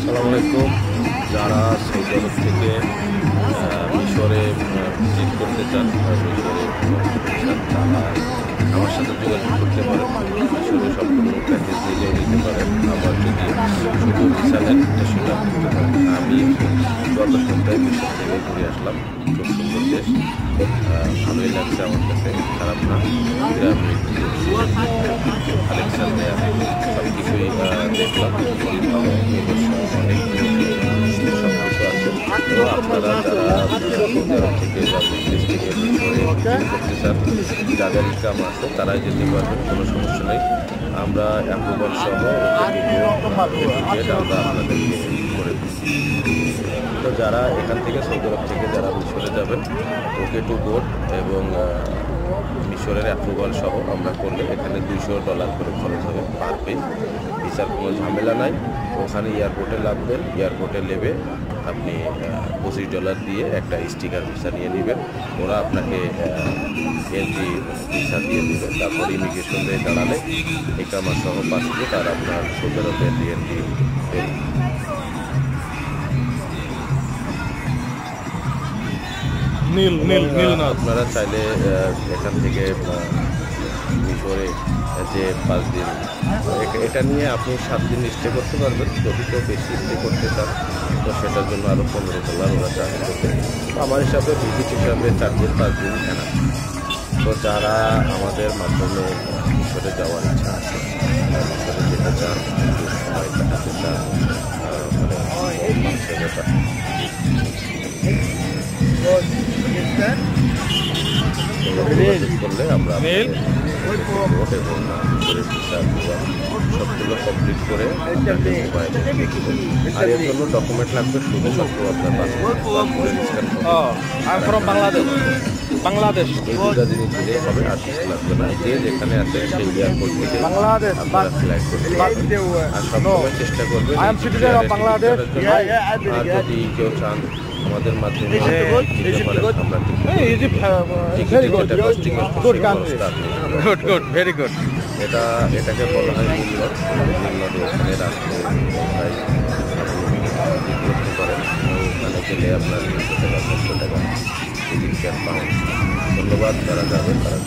আসসালামু আলাইকুম। যারা সৌদি আরব থেকে মিশরে ভিজিট করতে চান মিশরে তারা আমার সাথে যোগাযোগ করতে পারেন। মিশরে সম্পূর্ণ প্যাকেজ নিলেও নিতে পারেন। আবার যদি শুধু ভিসা নেন সেটা করতে পারেন। আমি গত সপ্তাহে মিশর থেকে ঘুরে আসলাম। খুব সুন্দর দেশ, ভালোই লাগছে আমার কাছে, খারাপ না। আলেকজান্দ্রিয়া সব কিছুই দেখলাম। অনেক সব কিছু আছে। তো আপনারা যারা সৌদি আরব থেকে বা দেশ থেকে মিশরে করতে চান, যাদের ইনকাম আছে তারাই যেতে পারবেন, কোনো সমস্যা নেই। আমরা অ্যাপ্রুভাল সহ আমরা আপনাদেরকে করে দিই। তো যারা এখান থেকে সৌদি আরব থেকে যারা মিশরে যাবেন, ওকে টু বোর্ড এবং মিশরের অ্যাপ্রুভাল সহ আমরা করলে এখানে $200 করে খরচ হবে পার পে। ভিসার কোনো ঝামেলা নাই। ওখানে এয়ারপোর্টে নামবেন, এয়ারপোর্টে নেবে আপনি $25 দিয়ে একটা স্টিকার ভিসা নিয়ে নেবেন। ওরা আপনাকে এন্ট্রি ভিসা দিয়ে দেবে। তারপর ইমিগ্রেশনে দাঁড়ালে একামা সহ পাসপোর্ট আর আপনার সৌদি আরবে এন্ট্রি দেবে। আপনারা চাইলে এখান থেকে মিশরে যে 5 দিন, এটা নিয়ে আপনি 7 দিন স্টে করতে পারবেন। যদি কেউ বেশি স্টে করতে চান তো সেটার জন্য আরও $15 ওরা চার্জ করবে। আমার হিসাবে ভিজিট হিসাবে 4 দিন 5 দিন কেনা। তো যারা আমাদের মাধ্যমে মিশরে যাওয়ার ইচ্ছা আছে, মিশরে যেতে চান, সময় কাটাতে চান, করলে আমরা সবগুলো কমপ্লিট করে আর এর জন্য ডকুমেন্ট লাগবে শুধুমাত্র আপনার বাংলাদেশ জিনিস দিলেই হবে, আর কিছু লাগবে না। যে যেখানে আছে সেই এয়ারপোর্ট থেকে আপনারা ফ্লাইট করতে পারবেন। আর সবসময় চেষ্টা করবেন আর যদি কেউ চান আমাদের মাধ্যমে এটাকে বলা হয় নিম্নদ। ওখানে রাখতে করতে পারেন। ওখানে গেলে আপনার 200 টাকা 500 টাকা টিকিট পাউন্ড। ধন্যবাদ। যারা যাবেন তারা